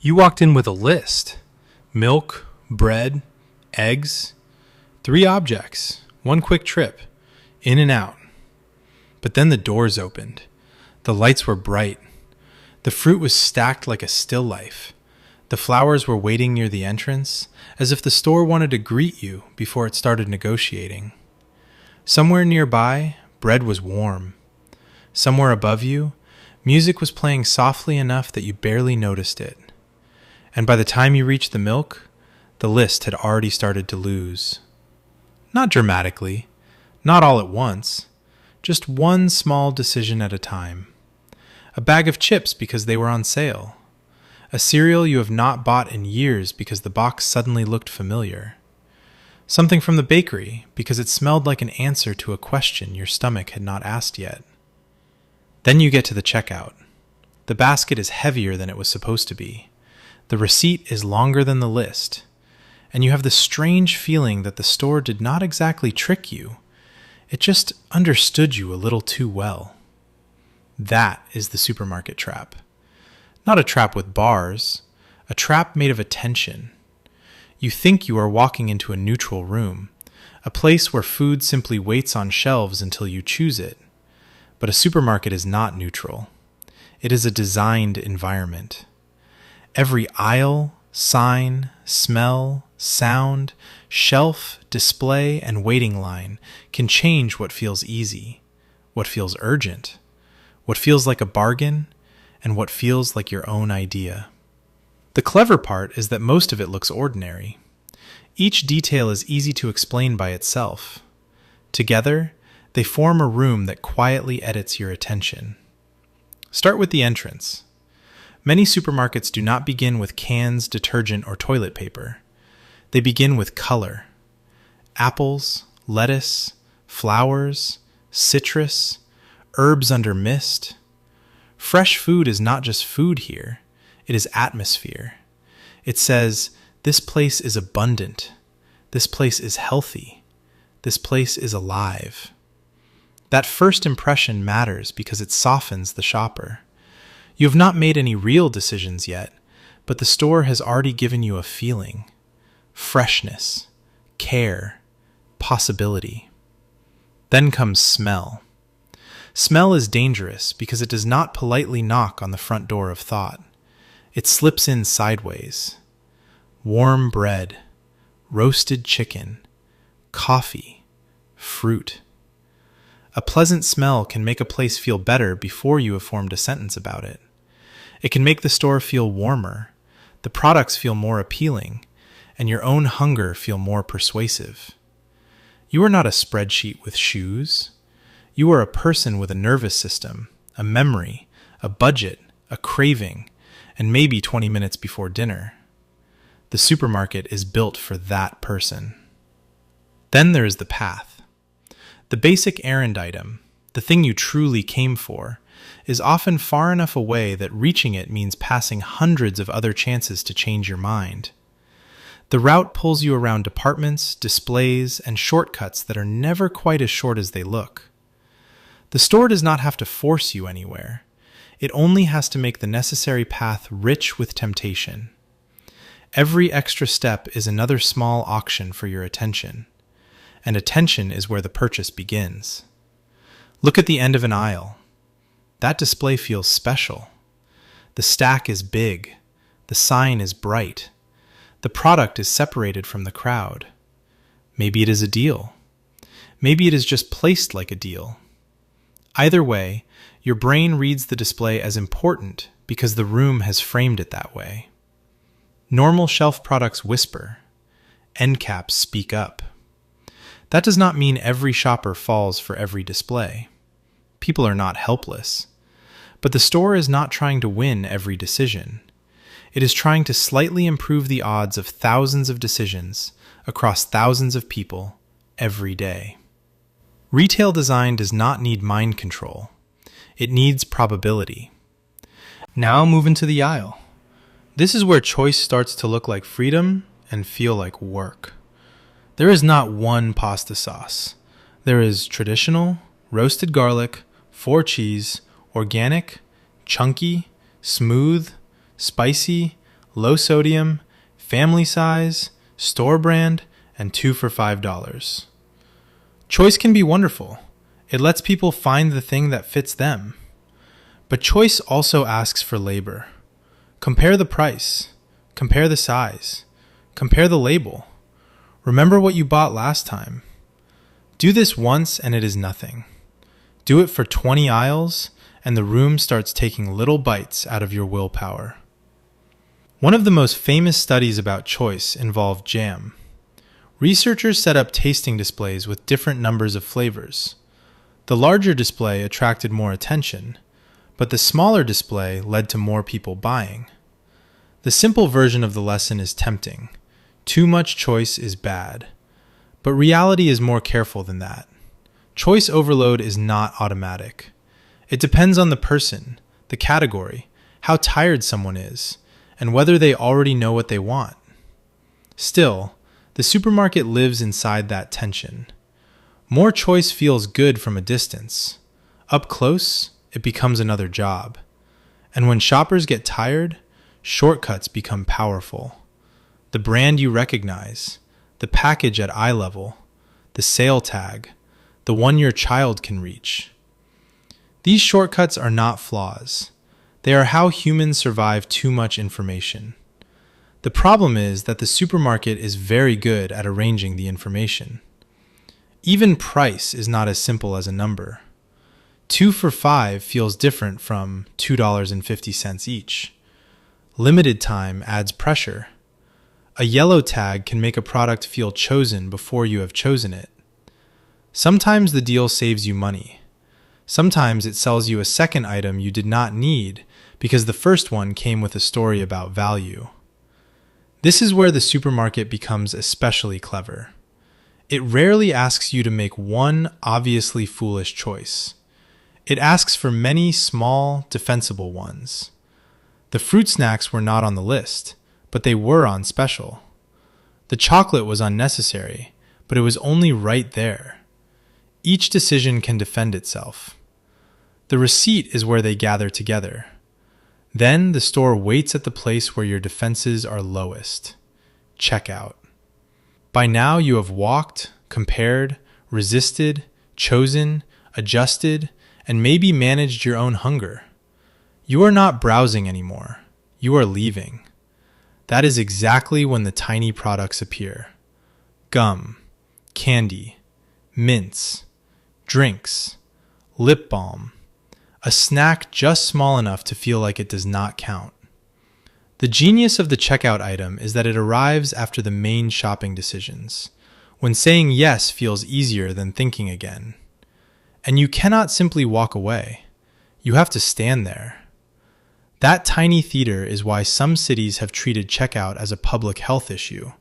You walked in with a list. Milk, bread, eggs. 3 objects. 1 quick trip. In and out. But then the doors opened. The lights were bright. The fruit was stacked like a still life. The flowers were waiting near the entrance, as if the store wanted to greet you before it started negotiating. Somewhere nearby, bread was warm. Somewhere above you, music was playing softly enough that you barely noticed it. And by the time you reached the milk, the list had already started to lose. Not dramatically, not all at once, just one small decision at a time. A bag of chips because they were on sale. A cereal you have not bought in years because the box suddenly looked familiar. Something from the bakery because it smelled like an answer to a question your stomach had not asked yet. Then you get to the checkout. The basket is heavier than it was supposed to be. The receipt is longer than the list. And you have the strange feeling that the store did not exactly trick you. It just understood you a little too well. That is the supermarket trap. Not a trap with bars, a trap made of attention. You think you are walking into a neutral room, a place where food simply waits on shelves until you choose it. But a supermarket is not neutral. It is a designed environment. Every aisle, sign, smell, sound, shelf, display, and waiting line can change what feels easy, what feels urgent, what feels like a bargain, and what feels like your own idea. The clever part is that most of it looks ordinary. Each detail is easy to explain by itself. Together, they form a room that quietly edits your attention. Start with the entrance. Many supermarkets do not begin with cans, detergent, or toilet paper. They begin with color. Apples, lettuce, flowers, citrus, herbs under mist. Fresh food is not just food here, it is atmosphere. It says, this place is abundant, this place is healthy, this place is alive. That first impression matters because it softens the shopper. You have not made any real decisions yet, but the store has already given you a feeling. Freshness, care, possibility. Then comes smell. Smell is dangerous because it does not politely knock on the front door of thought. It slips in sideways. Warm bread, roasted chicken, coffee, fruit. A pleasant smell can make a place feel better before you have formed a sentence about it. It can make the store feel warmer, the products feel more appealing, and your own hunger feel more persuasive. You are not a spreadsheet with shoes. You are a person with a nervous system, a memory, a budget, a craving, and maybe 20 minutes before dinner. The supermarket is built for that person. Then there is the path. The basic errand item, the thing you truly came for, is often far enough away that reaching it means passing hundreds of other chances to change your mind. The route pulls you around departments, displays, and shortcuts that are never quite as short as they look. The store does not have to force you anywhere. It only has to make the necessary path rich with temptation. Every extra step is another small auction for your attention. And attention is where the purchase begins. Look at the end of an aisle. That display feels special. The stack is big. The sign is bright. The product is separated from the crowd. Maybe it is a deal. Maybe it is just placed like a deal. Either way, your brain reads the display as important because the room has framed it that way. Normal shelf products whisper. End caps speak up. That does not mean every shopper falls for every display. People are not helpless. But the store is not trying to win every decision. It is trying to slightly improve the odds of thousands of decisions across thousands of people every day. Retail design does not need mind control. It needs probability. Now move into the aisle. This is where choice starts to look like freedom and feel like work. There is not one pasta sauce. There is traditional, roasted garlic, 4 cheese, organic, chunky, smooth, spicy, low sodium, family size, store brand, and 2 for $5. Choice can be wonderful. It lets people find the thing that fits them. But choice also asks for labor. Compare the price. Compare the size. Compare the label. Remember what you bought last time. Do this once and it is nothing. Do it for 20 aisles and the room starts taking little bites out of your willpower. One of the most famous studies about choice involved jam. Researchers set up tasting displays with different numbers of flavors. The larger display attracted more attention, but the smaller display led to more people buying. The simple version of the lesson is tempting. Too much choice is bad. But reality is more careful than that. Choice overload is not automatic. It depends on the person, the category, how tired someone is, and whether they already know what they want. Still, the supermarket lives inside that tension. More choice feels good from a distance. Up close, it becomes another job. And when shoppers get tired, shortcuts become powerful. The brand you recognize, the package at eye level, the sale tag, the one your child can reach. These shortcuts are not flaws. They are how humans survive too much information. The problem is that the supermarket is very good at arranging the information. Even price is not as simple as a number. 2 for $5 feels different from $2.50 each. Limited time adds pressure. A yellow tag can make a product feel chosen before you have chosen it. Sometimes the deal saves you money. Sometimes it sells you a second item you did not need because the first one came with a story about value. This is where the supermarket becomes especially clever. It rarely asks you to make one obviously foolish choice. It asks for many small, defensible ones. The fruit snacks were not on the list, but they were on special. The chocolate was unnecessary, but it was only right there. Each decision can defend itself. The receipt is where they gather together. Then the store waits at the place where your defenses are lowest. Checkout. By now you have walked, compared, resisted, chosen, adjusted, and maybe managed your own hunger. You are not browsing anymore. You are leaving. That is exactly when the tiny products appear. Gum, candy, mints, drinks, lip balm, a snack just small enough to feel like it does not count. The genius of the checkout item is that it arrives after the main shopping decisions, when saying yes feels easier than thinking again. And you cannot simply walk away. You have to stand there. That tiny theater is why some cities have treated checkout as a public health issue,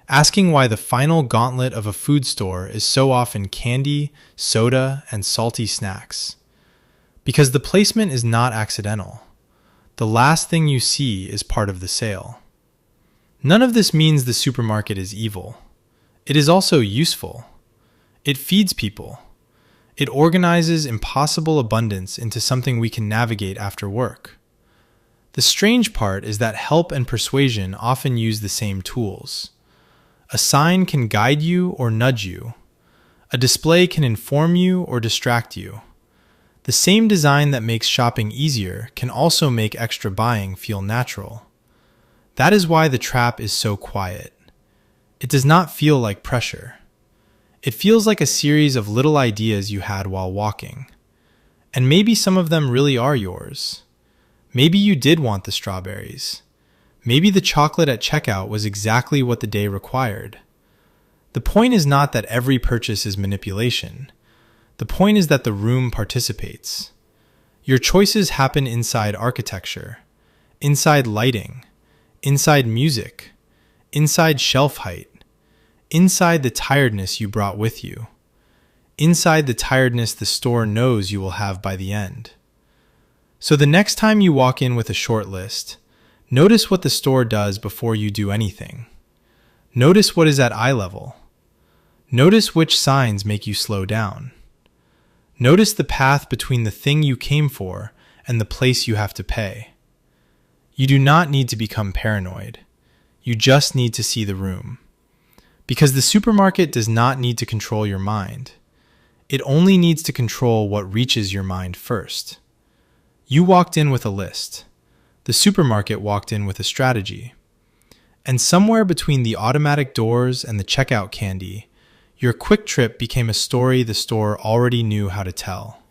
asking why the final gauntlet of a food store is so often candy, soda, and salty snacks. Because the placement is not accidental. The last thing you see is part of the sale. None of this means the supermarket is evil. It is also useful. It feeds people. It organizes impossible abundance into something we can navigate after work. The strange part is that help and persuasion often use the same tools. A sign can guide you or nudge you. A display can inform you or distract you. The same design that makes shopping easier can also make extra buying feel natural. That is why the trap is so quiet. It does not feel like pressure. It feels like a series of little ideas you had while walking. And maybe some of them really are yours. Maybe you did want the strawberries. Maybe the chocolate at checkout was exactly what the day required. The point is not that every purchase is manipulation. The point is that the room participates. Your choices happen inside architecture, inside lighting, inside music, inside shelf height, inside the tiredness you brought with you, inside the tiredness the store knows you will have by the end. So the next time you walk in with a short list, notice what the store does before you do anything. Notice what is at eye level. Notice which signs make you slow down. Notice the path between the thing you came for and the place you have to pay. You do not need to become paranoid. You just need to see the room. Because the supermarket does not need to control your mind. It only needs to control what reaches your mind first. You walked in with a list. The supermarket walked in with a strategy. And somewhere between the automatic doors and the checkout candy, your quick trip became a story the store already knew how to tell.